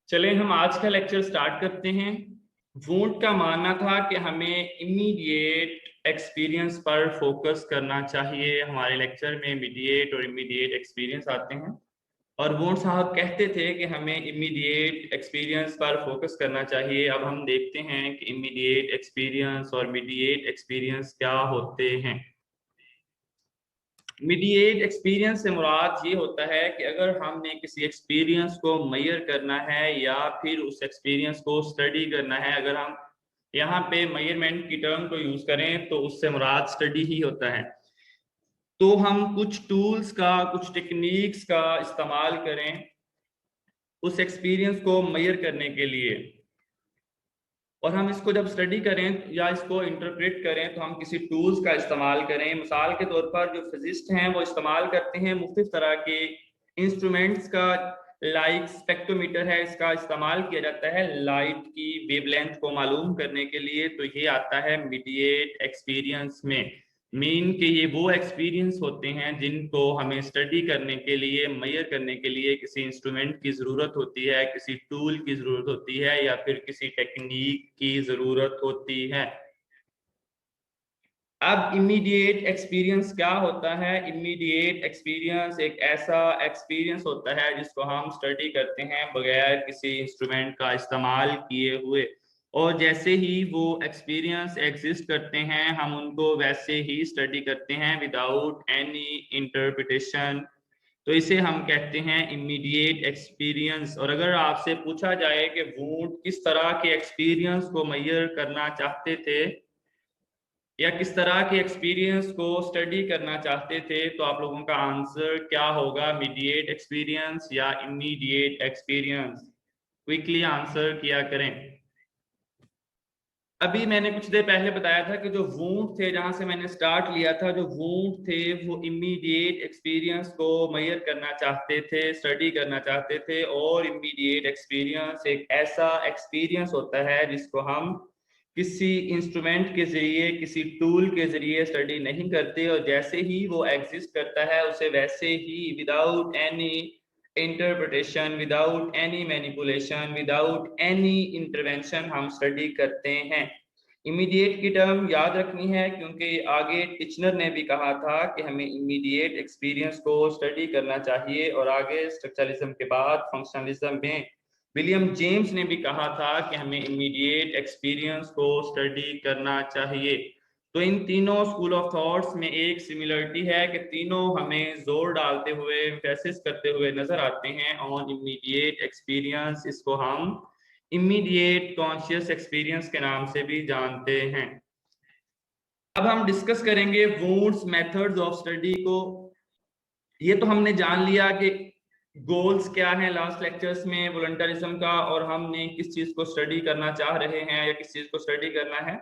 चले हम आज का लेक्चर स्टार्ट करते हैं। वुंट का मानना था कि हमें इमीडिएट एक्सपीरियंस पर फोकस करना चाहिए। हमारे लेक्चर में इमीडिएट और इमीडिएट एक्सपीरियंस आते हैं और वुंट साहब कहते थे कि हमें इमीडिएट एक्सपीरियंस पर फोकस करना चाहिए। अब हम देखते हैं कि इमीडिएट एक्सपीरियंस और मीडिएट एक्सपीरियंस क्या होते हैं। मीडिएट एक्सपीरियंस से मुराद ये होता है कि अगर हमने किसी एक्सपीरियंस को मेजर करना है या फिर उस एक्सपीरियंस को स्टडी करना है, अगर हम यहाँ पे मेजरमेंट की टर्म को यूज करें तो उससे मुराद स्टडी ही होता है। तो हम कुछ टूल्स का, कुछ टेक्निक्स का इस्तेमाल करें उस एक्सपीरियंस को मेजर करने के लिए, और हम इसको जब स्टडी करें या इसको इंटरप्रेट करें तो हम किसी टूल्स का इस्तेमाल करें। मिसाल के तौर पर जो फिजिस्ट हैं वो इस्तेमाल करते हैं मुख्तलिफ तरह के इंस्ट्रूमेंट्स का, लाइक स्पेक्ट्रोमीटर है, इसका इस्तेमाल किया जाता है लाइट की वेवलेंथ को मालूम करने के लिए। तो ये आता है मीडिएट एक्सपीरियंस में। मीन कि ये वो एक्सपीरियंस होते हैं जिनको हमें स्टडी करने के लिए, मेजर करने के लिए किसी इंस्ट्रूमेंट की ज़रूरत होती है, किसी टूल की ज़रूरत होती है या फिर किसी टेक्निक की ज़रूरत होती है। अब इमीडिएट एक्सपीरियंस क्या होता है? इमीडिएट एक्सपीरियंस एक ऐसा एक्सपीरियंस होता है जिसको हम स्टडी करते हैं बगैर किसी इंस्ट्रूमेंट का इस्तेमाल किए हुए, और जैसे ही वो एक्सपीरियंस एग्जिस्ट करते हैं हम उनको वैसे ही स्टडी करते हैं विदाउट एनी इंटरप्रिटेशन। तो इसे हम कहते हैं इमीडिएट एक्सपीरियंस। और अगर आपसे पूछा जाए कि वुंट किस तरह के एक्सपीरियंस को मेजर करना चाहते थे या किस तरह के एक्सपीरियंस को स्टडी करना चाहते थे, तो आप लोगों का आंसर क्या होगा? मीडिएट एक्सपीरियंस या इमीडिएट एक्सपीरियंस? क्विकली आंसर किया करें। अभी मैंने कुछ देर पहले बताया था कि जो वुंट थे, जहां से मैंने स्टार्ट लिया था, जो वुंट थे वो इमीडिएट एक्सपीरियंस को मेजर करना चाहते थे, स्टडी करना चाहते थे। और इमीडिएट एक्सपीरियंस एक ऐसा एक्सपीरियंस होता है जिसको हम किसी इंस्ट्रूमेंट के जरिए, किसी टूल के जरिए स्टडी नहीं करते, और जैसे ही वो एग्जिस्ट करता है उसे वैसे ही without any interpretation, without any manipulation, without any intervention हम स्टडी करते हैं। इमीडिएट की टर्म याद रखनी है क्योंकि आगे टिचनर ने भी कहा था कि हमें इमीडिएट एक्सपीरियंस को स्टडी करना चाहिए, और आगे स्ट्रक्चरलिज्म के बाद फंक्शनलिज्म में विलियम जेम्स ने भी कहा था कि हमें इमीडिएट एक्सपीरियंस को स्टडी करना चाहिए। तो इन तीनों स्कूल ऑफ थॉट्स में एक सिमिलरिटी है कि तीनों हमें जोर डालते हुए, एम्फेसिस करते हुए नजर आते हैं ऑन इमीडिएट एक्सपीरियंस। इसको हम इमीडिएट कॉन्शियस एक्सपीरियंस के नाम से भी जानते हैं। अब हम डिस्कस करेंगे वुंट्स मेथड्स ऑफ स्टडी को। ये तो हमने जान लिया कि गोल्स क्या हैं लास्ट लेक्चर्स में वॉलंटरिज्म का, और हमने किस चीज को स्टडी करना चाह रहे हैं या किस चीज को स्टडी करना है।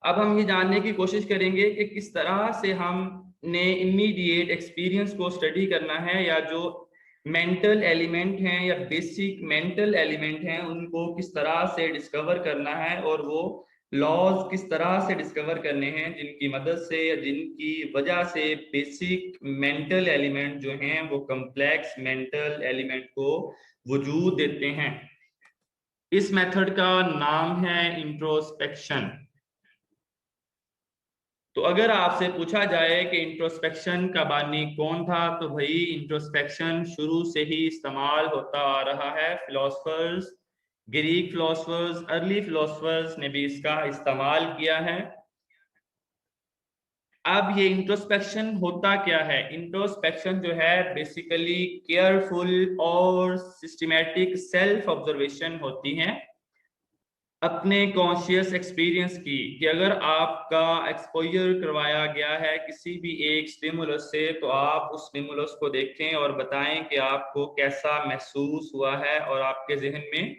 अब हम ये जानने की कोशिश करेंगे कि किस तरह से हमने इमीडिएट एक्सपीरियंस को स्टडी करना है, या जो मेंटल एलिमेंट हैं या बेसिक मेंटल एलिमेंट हैं उनको किस तरह से डिस्कवर करना है, और वो लॉज किस तरह से डिस्कवर करने हैं जिनकी मदद से या जिनकी वजह से बेसिक मेंटल एलिमेंट जो हैं वो कॉम्प्लेक्स मेंटल एलिमेंट को वजूद देते हैं। इस मेथड का नाम है इंट्रोस्पेक्शन। तो अगर आपसे पूछा जाए कि इंट्रोस्पेक्शन का बानी कौन था, तो भाई इंट्रोस्पेक्शन शुरू से ही इस्तेमाल होता आ रहा है। Philosophers, Greek philosophers, early philosophers ने भी इसका इस्तेमाल किया है। अब ये इंट्रोस्पेक्शन होता क्या है? इंट्रोस्पेक्शन जो है बेसिकली केयरफुल और सिस्टमैटिक सेल्फ ऑब्जर्वेशन होती है अपने कॉन्शियस एक्सपीरियंस की। कि अगर आपका एक्सपोजर करवाया गया है किसी भी एक स्टिमुलस से, तो आप उस स्टिमुलस को देखें और बताएं कि आपको कैसा महसूस हुआ है और आपके जहन में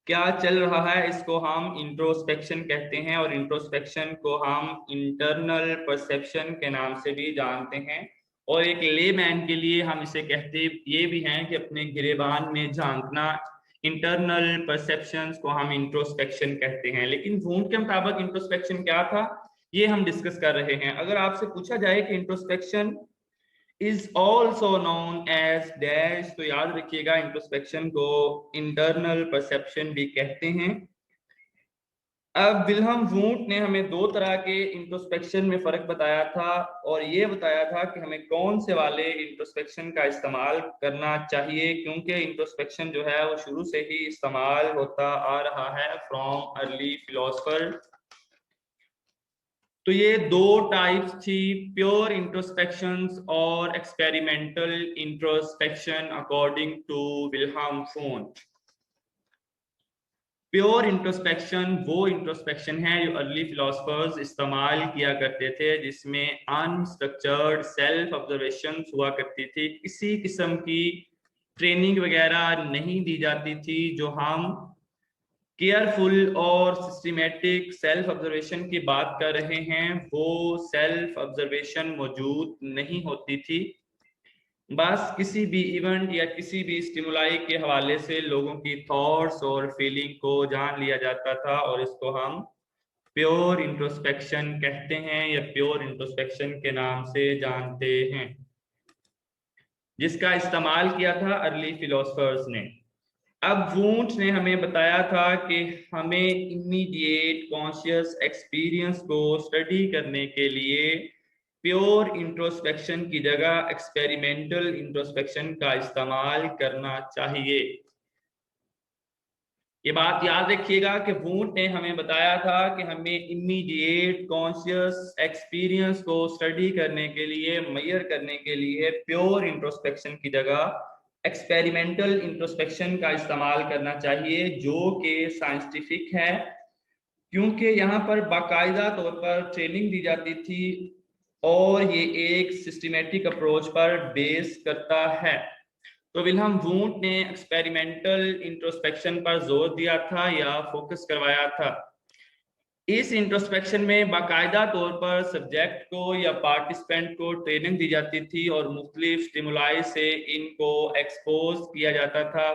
क्या चल रहा है। इसको हम इंट्रोस्पेक्शन कहते हैं, और इंट्रोस्पेक्शन को हम इंटरनल परसेप्शन के नाम से भी जानते हैं। और एक लेमैन के लिए हम इसे कहते ये भी हैं कि अपने गिरेबान में झांकना। इंटरनल परसेप्शंस को हम इंट्रोस्पेक्शन कहते हैं। लेकिन वुंट के मुताबिक इंट्रोस्पेक्शन क्या था, ये हम डिस्कस कर रहे हैं। अगर आपसे पूछा जाए कि introspection is also known as dash. तो याद रखिएगा इंट्रोस्पेक्शन को इंटरनल परसेप्शन भी कहते हैं। अब विल्हम वुंट ने हमें दो तरह के इंट्रोस्पेक्शन में फर्क बताया था और ये बताया था कि हमें कौन से वाले इंट्रोस्पेक्शन का इस्तेमाल करना चाहिए, क्योंकि इंट्रोस्पेक्शन जो है वो शुरू से ही इस्तेमाल होता आ रहा है फ्रॉम अर्ली फिलोसफर। तो ये दो टाइप्स थी, प्योर इंट्रोस्पेक्शंस और experimental introspection according to Wilhelm Wundt. Pure introspection वो इंट्रोस्पेक्शन है जो अर्ली फिलोसफर्स इस्तेमाल किया करते थे, जिसमें अनस्ट्रक्चर्ड सेल्फ ऑब्जर्वेशन हुआ करती थी, किसी किस्म की ट्रेनिंग वगैरह नहीं दी जाती थी। जो हम केयरफुल और सिस्टमेटिक सेल्फ ऑब्जर्वेशन की बात कर रहे हैं वो सेल्फ ऑब्जर्वेशन मौजूद नहीं होती थी। बस किसी भी इवेंट या किसी भी स्टिमुलाई के हवाले से लोगों की थॉट्स और फीलिंग को जान लिया जाता था और इसको हम प्योर इंट्रोस्पेक्शन कहते हैं या प्योर इंट्रोस्पेक्शन के नाम से जानते हैं, जिसका इस्तेमाल किया था अर्ली फिलोसफर्स ने। अब वुंट ने हमें बताया था कि हमें इमीडिएट कॉन्शियस एक्सपीरियंस को स्टडी करने के लिए प्योर इंट्रोस्पेक्शन की जगह एक्सपेरिमेंटल इंट्रोस्पेक्शन का इस्तेमाल करना चाहिए। ये बात याद रखिएगा कि वुंट ने हमें बताया था कि हमें इमीडिएट कॉन्शियस एक्सपीरियंस को स्टडी करने के लिए, मेजर करने के लिए प्योर इंट्रोस्पेक्शन की जगह एक्सपेरिमेंटल इंट्रोस्पेक्शन का इस्तेमाल करना चाहिए, जो कि साइंटिफिक है, क्योंकि यहाँ पर बाकायदा तौर पर ट्रेनिंग दी जाती थी और ये एक सिस्टमेटिक अप्रोच पर बेस करता है। तो विल्हम वुंट ने एक्सपेरिमेंटल इंट्रोस्पेक्शन पर जोर दिया था या फोकस करवाया था। इस इंट्रोस्पेक्शन में बाकायदा तौर पर सब्जेक्ट को या पार्टिसिपेंट को ट्रेनिंग दी जाती थी और मुख्तलिफ स्टिमुलाई से इनको एक्सपोज किया जाता था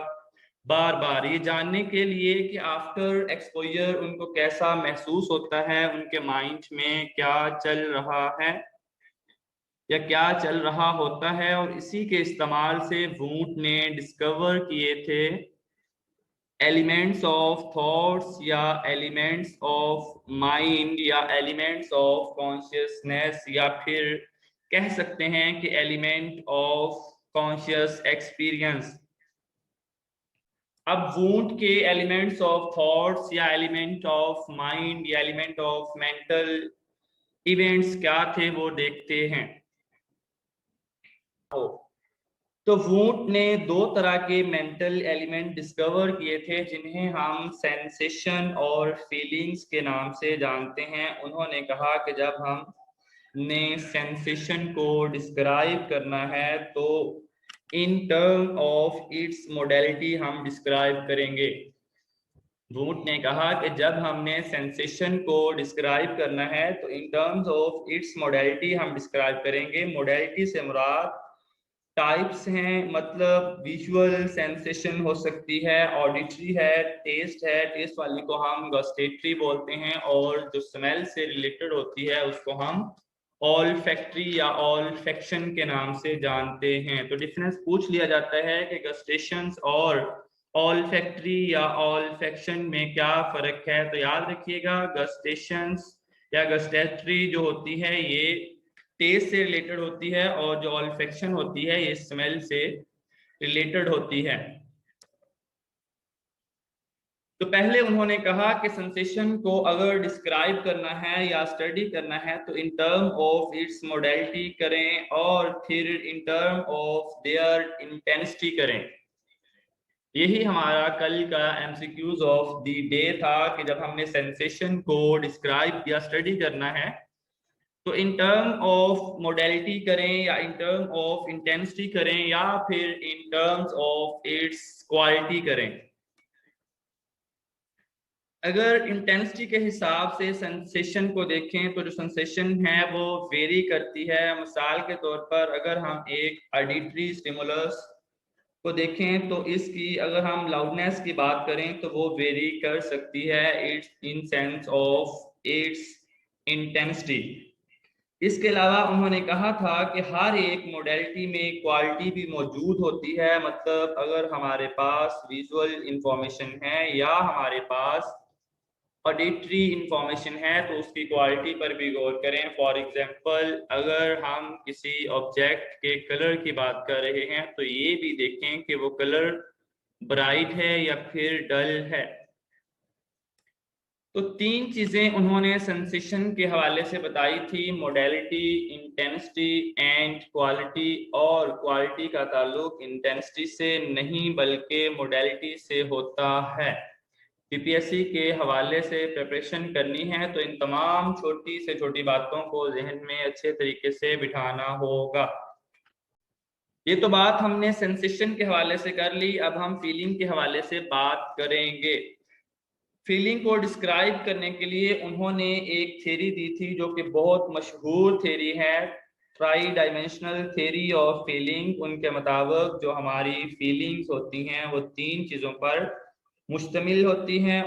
बार बार, ये जानने के लिए कि आफ्टर एक्सपोजर उनको कैसा महसूस होता है, उनके माइंड में क्या चल रहा है या क्या चल रहा होता है। और इसी के इस्तेमाल से वुंट ने डिस्कवर किए थे एलिमेंट्स ऑफ थॉट्स या एलिमेंट्स ऑफ माइंड या एलिमेंट्स ऑफ कॉन्शियसनेस, या फिर कह सकते हैं कि एलिमेंट ऑफ कॉन्शियस एक्सपीरियंस। अब वुंट के एलिमेंट्स ऑफ थॉट्स या एलिमेंट ऑफ माइंड या एलिमेंट ऑफ मेंटल इवेंट्स क्या थे वो देखते हैं। तो वुंट ने दो तरह के मेंटल एलिमेंट डिस्कवर किए थे, जिन्हें हम सेंसेशन और फीलिंग्स के नाम से जानते हैं। उन्होंने कहा कि जब हम ने सेंसेशन को डिस्क्राइब करना है तो in term of its modality हम डिस्क्राइब करेंगे। वुंट ने कहा कि जब हमने सेंसेशन को डिस्क्राइब करना है तो in terms of its modality हम डिस्क्राइब करेंगे। मोडेलिटी से मुराद टाइप्स हैं, मतलब विजुअल सेंसेशन हो सकती है, ऑडिटरी है, टेस्ट वाली को हम गस्टेटरी बोलते हैं, और जो स्मेल से रिलेटेड होती है उसको हम ऑलफैक्टरी या ऑलफैक्शन के नाम से जानते हैं। तो डिफरेंस पूछ लिया जाता है कि गस्टेशंस और ऑलफैक्टरी या ऑलफैक्शन में क्या फर्क है। तो याद रखिएगा गस्टेशंस या गस्टेटरी जो होती है ये टेस्ट से रिलेटेड होती है और जो ऑलफैक्शन होती है ये स्मेल से रिलेटेड होती है। तो पहले उन्होंने कहा कि सेंसेशन को अगर डिस्क्राइब करना है या स्टडी करना है तो in term of its modality करें और फिर in term of their intensity करें। यही हमारा कल का एमसीक्यूज ऑफ द डे था कि जब हमने सेंसेशन को डिस्क्राइब या स्टडी करना है तो इन टर्म ऑफ मोडेलिटी करें या इन टर्म ऑफ इंटेंसिटी करें या फिर in terms of its quality करें। अगर इंटेंसिटी के हिसाब से सेंसेशन को देखें तो जो सेंसेशन है वो वेरी करती है। मिसाल के तौर पर अगर हम एक ऑडिटरी स्टिमुलस को देखें तो इसकी अगर हम लाउडनेस की बात करें तो वो वेरी कर सकती है it's in sense of its intensity. इसके अलावा उन्होंने कहा था कि हर एक मोडेलिटी में क्वालिटी भी मौजूद होती है, मतलब अगर हमारे पास विजुअल इंफॉर्मेशन है या हमारे पास ऑडिटरी इंफॉर्मेशन है तो उसकी क्वालिटी पर भी गौर करें। फॉर एग्जांपल, अगर हम किसी ऑब्जेक्ट के कलर की बात कर रहे हैं तो ये भी देखें कि वो कलर ब्राइट है या फिर डल है। तो तीन चीजें उन्होंने सेंसेशन के हवाले से बताई थी, मोडेलिटी, इंटेंसिटी एंड क्वालिटी। और क्वालिटी का ताल्लुक इंटेंसिटी से नहीं बल्कि मोडेलिटी से होता है। पीपीएससी के हवाले से प्रिपरेशन करनी है तो इन तमाम छोटी से छोटी बातों को जहन में अच्छे तरीके से बिठाना होगा। ये तो बात हमने सेंसेशन के हवाले से कर ली, अब हम फीलिंग के हवाले से बात करेंगे। फीलिंग को डिस्क्राइब करने के लिए उन्होंने एक थ्योरी दी थी जो कि बहुत मशहूर थ्योरी है, try dimensional theory of feeling. उनके मुताबिक जो हमारी फीलिंग्स होती हैं वो तीन चीज़ों पर मुश्तमिल होती हैं।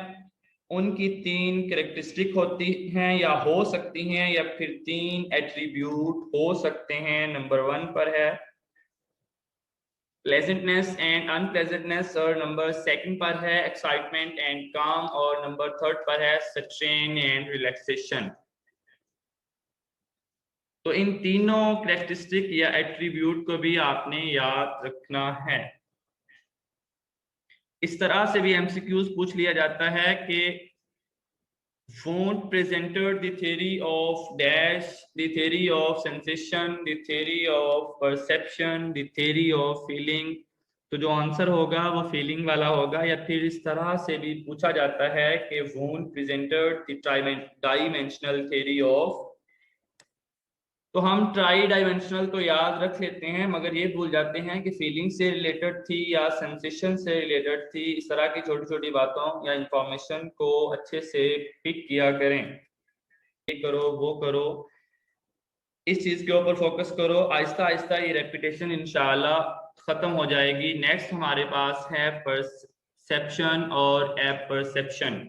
उनकी तीन कैरेक्टरिस्टिक होती हैं या हो सकती हैं, या फिर तीन एट्रीब्यूट हो सकते हैं। नंबर 1 पर है प्लेजेंटनेस एंड अनप्लेजेंटनेस, और नंबर 2 पर है एक्साइटमेंट एंड काम, और नंबर 3 पर है स्ट्रेन एंड रिलैक्सेशन। तो इन तीनों कैरेक्टरिस्टिक या एट्रीब्यूट को भी आपने याद रखना है। इस तरह से भी एमसीक्यूज पूछ लिया जाता है कि Wundt presented the theory of dash, the theory of sensation, the theory of perception, the theory of feeling। तो जो आंसर होगा वो फीलिंग वाला होगा। या फिर इस तरह से भी पूछा जाता है कि Wundt presented the dimensional theory of। तो हम ट्राई डायमेंशनल तो याद रख लेते हैं मगर ये भूल जाते हैं कि फीलिंग से रिलेटेड थी या सेंसेशन से रिलेटेड थी। इस तरह की छोटी छोटी बातों या इंफॉर्मेशन को अच्छे से पिक किया करें। ये करो, वो करो, इस चीज के ऊपर फोकस करो। आहिस्ता आहिस्ता ये रेपिटेशन इंशाल्लाह खत्म हो जाएगी। नेक्स्ट हमारे पास है परसेप्शन और एपरसेप्शन।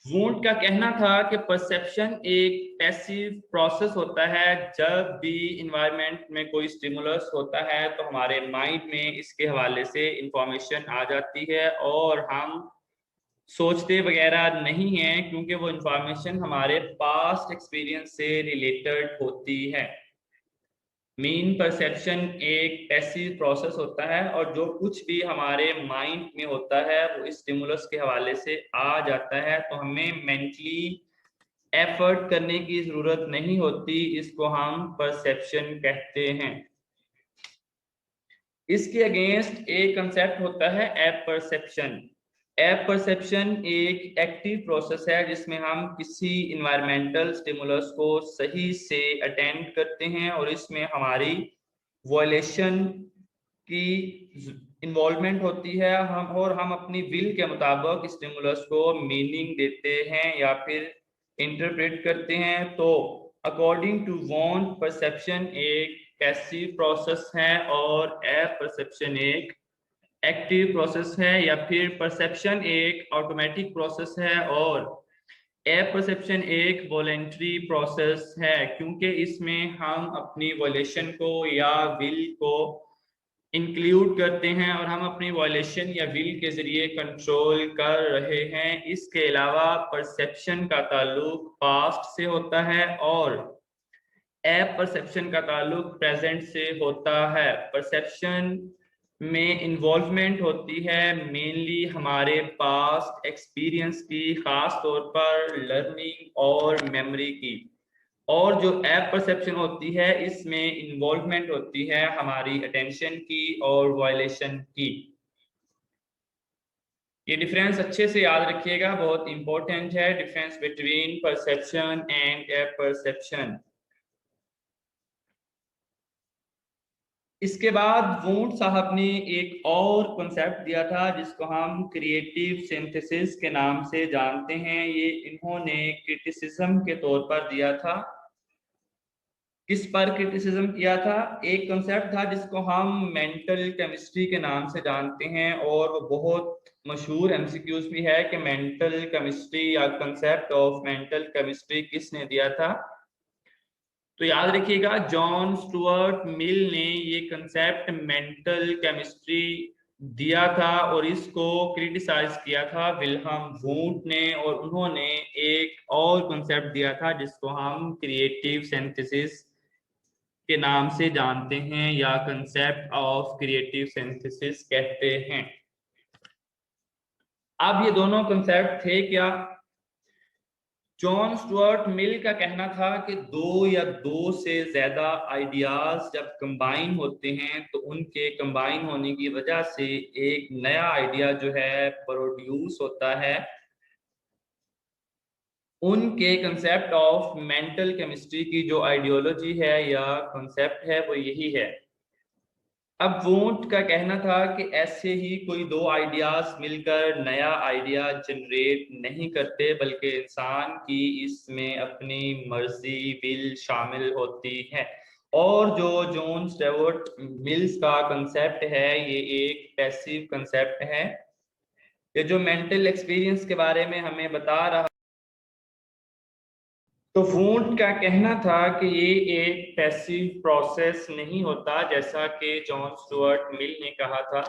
वुंट का कहना था कि परसेप्शन एक पैसिव प्रोसेस होता है। जब भी इन्वायरमेंट में कोई स्टिमुलस होता है तो हमारे माइंड में इसके हवाले से इंफॉर्मेशन आ जाती है और हम सोचते वगैरह नहीं हैं, क्योंकि वो इंफॉर्मेशन हमारे पास्ट एक्सपीरियंस से रिलेटेड होती है। मीन परसेप्शन एक पैसिव प्रोसेस होता है और जो कुछ भी हमारे माइंड में होता है वो इस स्टिमुलस के हवाले से आ जाता है, तो हमें मेंटली एफर्ट करने की जरूरत नहीं होती। इसको हम परसेप्शन कहते हैं। इसके अगेंस्ट एक कंसेप्ट होता है एप परसेप्शन। एप परसेप्शन एक एक्टिव प्रोसेस है जिसमें हम किसी इन्वायरमेंटल स्टिमुलस को सही से अटेंड करते हैं और इसमें हमारी वॉयलेशन की इन्वॉल्वमेंट होती है। हम अपनी विल के मुताबिक स्टिमुलस को मीनिंग देते हैं या फिर इंटरप्रेट करते हैं। तो अकॉर्डिंग टू वॉन्ट, परसेप्शन एक पैसिव प्रोसेस है और एप परसेप्शन एक एक्टिव प्रोसेस है, या फिर परसेप्शन एक ऑटोमेटिक प्रोसेस है और एप परसेप्शन एक वॉलेंट्री प्रोसेस है, क्योंकि इसमें हम अपनी वॉयलेशन को या विल को इंक्लूड करते हैं और हम अपनी वॉयलेशन या विल के जरिए कंट्रोल कर रहे हैं। इसके अलावा परसेप्शन का ताल्लुक पास्ट से होता है और एप परसेप्शन का ताल्लुक प्रेजेंट से होता है। परसेप्शन में इन्वॉल्वमेंट होती है मेनली हमारे पास्ट एक्सपीरियंस की, खास तौर पर लर्निंग और मेमोरी की। और जो एप परसेप्शन होती है इसमें इन्वॉल्वमेंट होती है हमारी अटेंशन की और वायलेशन की। ये डिफरेंस अच्छे से याद रखिएगा, बहुत इंपॉर्टेंट है difference between perception and app perception. इसके बाद वुंट साहब ने एक और कॉन्सेप्ट दिया था जिसको हम क्रिएटिव सिंथेसिस के नाम से जानते हैं। ये इन्होंने क्रिटिसिज्म के तौर पर दिया था। किस पर क्रिटिसिज्म किया था? एक कंसेप्ट था जिसको हम मेंटल केमिस्ट्री के नाम से जानते हैं, और वो बहुत मशहूर एमसीक्यूज भी है कि मेंटल केमिस्ट्री या कंसेप्ट ऑफ मेंटल केमिस्ट्री किसने दिया था। तो याद रखिएगा, जॉन स्टुअर्ट मिल ने ये कंसेप्ट मेंटल केमिस्ट्री दिया था, और इसको क्रिटिसाइज किया था विल्हम वुंट ने, और उन्होंने एक और कंसेप्ट दिया था जिसको हम क्रिएटिव सिंथेसिस के नाम से जानते हैं, या कंसेप्ट ऑफ क्रिएटिव सिंथेसिस कहते हैं। अब ये दोनों कंसेप्ट थे क्या? जॉन स्टुअर्ट मिल का कहना था कि दो या दो से ज्यादा आइडियाज जब कंबाइन होते हैं तो उनके कंबाइन होने की वजह से एक नया आइडिया जो है प्रोड्यूस होता है। उनके कंसेप्ट ऑफ मेंटल केमिस्ट्री की जो आइडियोलॉजी है या कंसेप्ट है वो यही है। अब वुंट का कहना था कि ऐसे ही कोई दो आइडियाज मिलकर नया आइडिया जनरेट नहीं करते, बल्कि इंसान की इसमें अपनी मर्जी विल शामिल होती है। और जो जॉन स्टुअर्ट मिल्स का कंसेप्ट है ये एक पैसिव कंसेप्ट है। ये जो मेंटल एक्सपीरियंस के बारे में हमें बता रहा, तो वुंट का कहना था कि ये एक पैसिव प्रोसेस नहीं होता जैसा कि जॉन स्टुअर्ट मिल ने कहा था,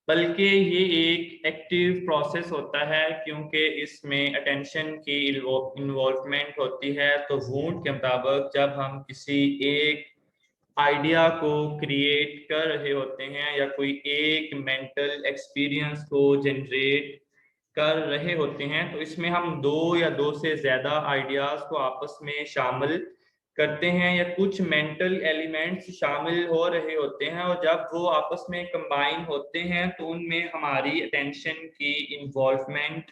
बल्कि ये एक एक्टिव प्रोसेस होता है, क्योंकि इसमें अटेंशन की इन्वॉल्वमेंट होती है। तो वुंट के मुताबिक जब हम किसी एक आइडिया को क्रिएट कर रहे होते हैं या कोई एक मेंटल एक्सपीरियंस को जनरेट कर रहे होते हैं, तो इसमें हम दो या दो से ज्यादा आइडियाज को आपस में शामिल करते हैं, या कुछ मेंटल एलिमेंट्स शामिल हो रहे होते हैं, और जब वो आपस में कंबाइन होते हैं तो उनमें हमारी अटेंशन की इन्वॉल्वमेंट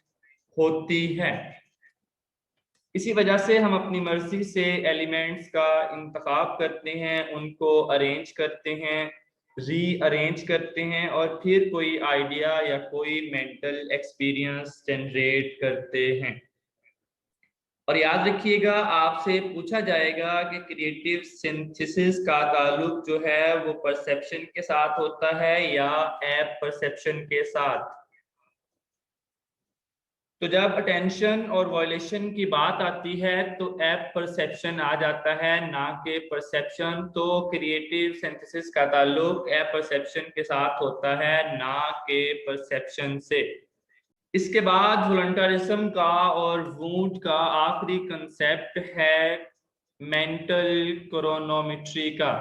होती है। इसी वजह से हम अपनी मर्जी से एलिमेंट्स का इंतखाब करते हैं, उनको अरेंज करते हैं, रीअरेंज करते हैं, और फिर कोई आइडिया या कोई मेंटल एक्सपीरियंस जनरेट करते हैं। और याद रखिएगा, आपसे पूछा जाएगा कि क्रिएटिव सिंथेसिस का ताल्लुक जो है वो परसेप्शन के साथ होता है या एप परसेप्शन के साथ। तो जब अटेंशन और वॉयलेशन की बात आती है तो एप परसेप्शन आ जाता है, ना कि परसेप्शन। तो क्रिएटिव सिंथेसिस का ताल्लुक एप परसेप्शन के साथ होता है, ना कि परसेप्शन से। इसके बाद वॉलंटरिज्म का और वुंट का आखिरी कंसेप्ट है मेंटल क्रोनोमेट्री का।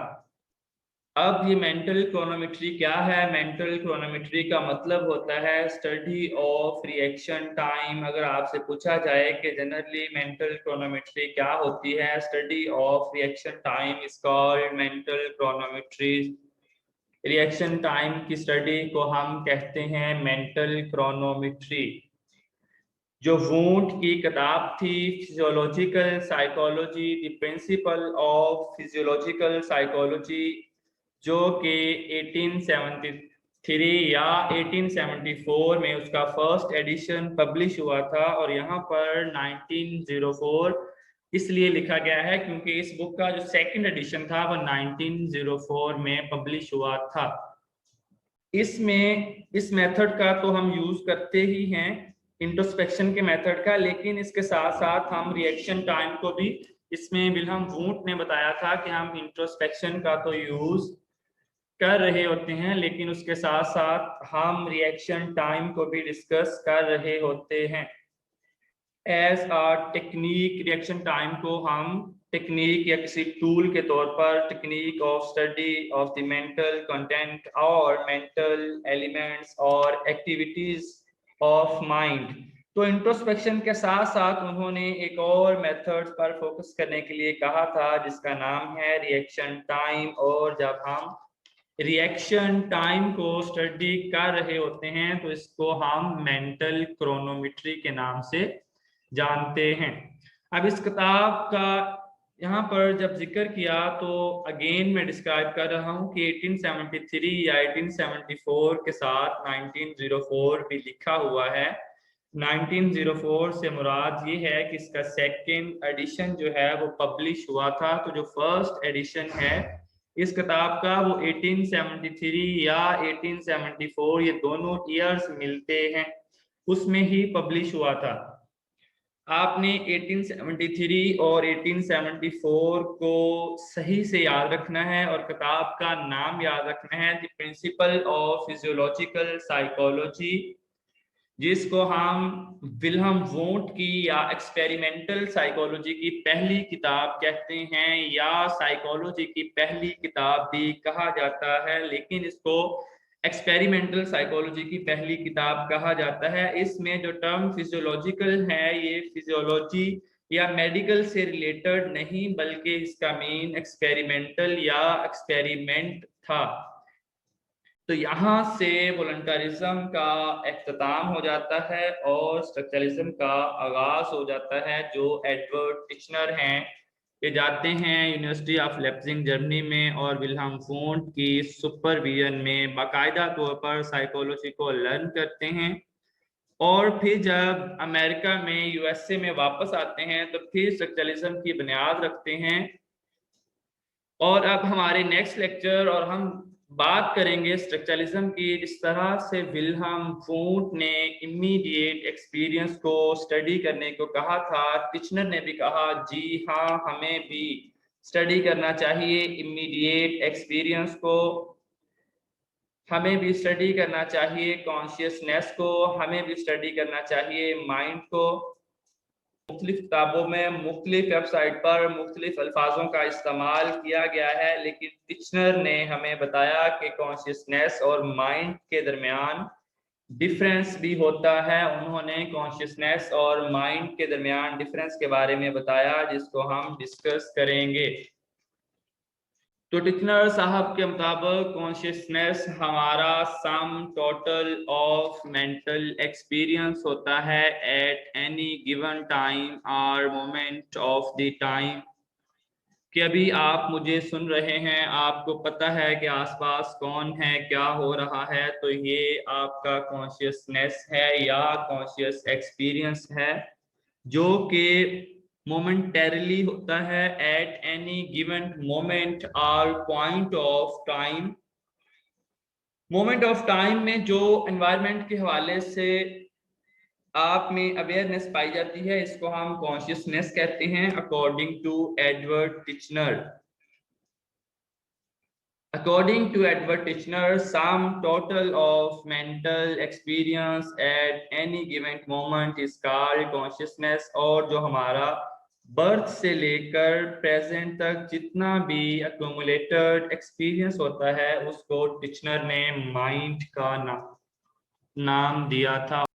अब ये मेंटल क्रोनोमेट्री क्या है? मेंटल क्रोनोमेट्री का मतलब होता है स्टडी ऑफ रिएक्शन टाइम। अगर आपसे पूछा जाए कि जनरली मेंटल क्रोनोमेट्री क्या होती है, study of reaction time is called mental chronometry. Reaction time की स्टडी को हम कहते हैं मेंटल क्रोनोमेट्री। जो वुंट की किताब थी physiological psychology, the principle of physiological psychology, जो कि 1873 या 1874 में उसका फर्स्ट एडिशन पब्लिश हुआ था, और यहाँ पर 1904 इसलिए लिखा गया है क्योंकि इस बुक का जो सेकंड एडिशन था वो 1904 में पब्लिश हुआ था। इसमें इस मेथड का तो हम यूज करते ही हैं, इंट्रोस्पेक्शन के मेथड का, लेकिन इसके साथ साथ हम रिएक्शन टाइम को भी, इसमें विल्हम वुंट ने बताया था कि हम इंट्रोस्पेक्शन का तो यूज कर रहे होते हैं, लेकिन उसके साथ साथ हम रिएक्शन टाइम को भी डिस्कस कर रहे होते हैं। As a technique, reaction time को हम टेक्निक या किसी टूल के तौर पर, technique of study of the mental content और मेंटल एलिमेंट्स और एक्टिविटीज ऑफ माइंड। तो इंट्रोस्पेक्शन के साथ साथ उन्होंने एक और मेथड पर फोकस करने के लिए कहा था जिसका नाम है रिएक्शन टाइम। और जब हम रिएक्शन टाइम को स्टडी कर रहे होते हैं तो इसको हम मेंटल क्रोनोमेट्री के नाम से जानते हैं। अब इस किताब का यहाँ पर जब जिक्र किया तो अगेन मैं डिस्क्राइब कर रहा हूँ कि 1873 या 1874 के साथ 1904 भी लिखा हुआ है। 1904 से मुराद ये है कि इसका सेकंड एडिशन जो है वो पब्लिश हुआ था। तो जो फर्स्ट एडिशन है इस किताब का वो 1873 या 1874, ये दोनों ईयर्स मिलते हैं, उसमें ही पब्लिश हुआ था। आपने 1873 और 1874 को सही से याद रखना है और किताब का नाम याद रखना है, the principle of physiological psychology, जिसको हम विल्हम वोंट की या एक्सपेरिमेंटल साइकोलॉजी की पहली किताब कहते हैं, या साइकोलॉजी की पहली किताब भी कहा जाता है, लेकिन इसको एक्सपेरिमेंटल साइकोलॉजी की पहली किताब कहा जाता है। इसमें जो टर्म फिजियोलॉजिकल है ये फिजियोलॉजी या मेडिकल से रिलेटेड नहीं, बल्कि इसका मीन एक्सपेरिमेंटल या एक्सपेरिमेंट था। तो यहाँ से वॉलंटरिज्म का इख्तिताम हो जाता है और स्ट्रक्चरलिज्म का आगाज हो जाता है। जो एडवर्ड टिचनर हैं ये जाते हैं यूनिवर्सिटी ऑफ लेप्जिग जर्मनी में और विल्हम वोंट की सुपरविजन में बाकायदा तौर पर साइकोलॉजी को लर्न करते हैं, और फिर जब अमेरिका में यूएसए में वापस आते हैं तो फिर स्ट्रक्चरलिज्म की बुनियाद रखते हैं। और अब हमारे नेक्स्ट लेक्चर और हम बात करेंगे स्ट्रक्चरलिज्म की, जिस तरह से विल्हम वोंट ने इमीडिएट एक्सपीरियंस को स्टडी करने को कहा था। टिचनर ने भी कहा जी हाँ, हमें भी स्टडी करना चाहिए इमीडिएट एक्सपीरियंस को, हमें भी स्टडी करना चाहिए कॉन्शियसनेस को, हमें भी स्टडी करना चाहिए माइंड को। मुख्तलिफ किताबों में मुख्तलिफ वेबसाइट पर मुख्तलिफ अल्फाजों का इस्तेमाल किया गया है, लेकिन टिचनर ने हमें बताया कि कॉन्शियसनेस और माइंड के दरमियान डिफरेंस भी होता है। उन्होंने कॉन्शियसनेस और माइंड के दरमियान डिफरेंस के बारे में बताया, जिसको हम डिस्कस करेंगे। तो टिचनर साहब के मुताबिक कॉन्शियसनेस हमारा sum total of mental experience होता है एट एनी गिवन टाइम और मोमेंट ऑफ द टाइम। कि अभी आप मुझे सुन रहे हैं, आपको पता है कि आसपास कौन है, क्या हो रहा है, तो ये आपका कॉन्शियसनेस है या कॉन्शियस एक्सपीरियंस है, जो कि मोमेंटरली होता है एट एनी गिवन मोमेंट और point of time. Moment of time में जो एनवायरनमेंट के हवाले से आप में अवेयरनेस पाई जाती है, इसको हम कॉन्शियसनेस कहते हैं according to Edward Titchener. According to Edward Titchener, sum total of mental experience at any given moment is called consciousness। और जो हमारा बर्थ से लेकर प्रेजेंट तक जितना भी accumulated एक्सपीरियंस होता है उसको टिचनर ने माइंड का नाम दिया था।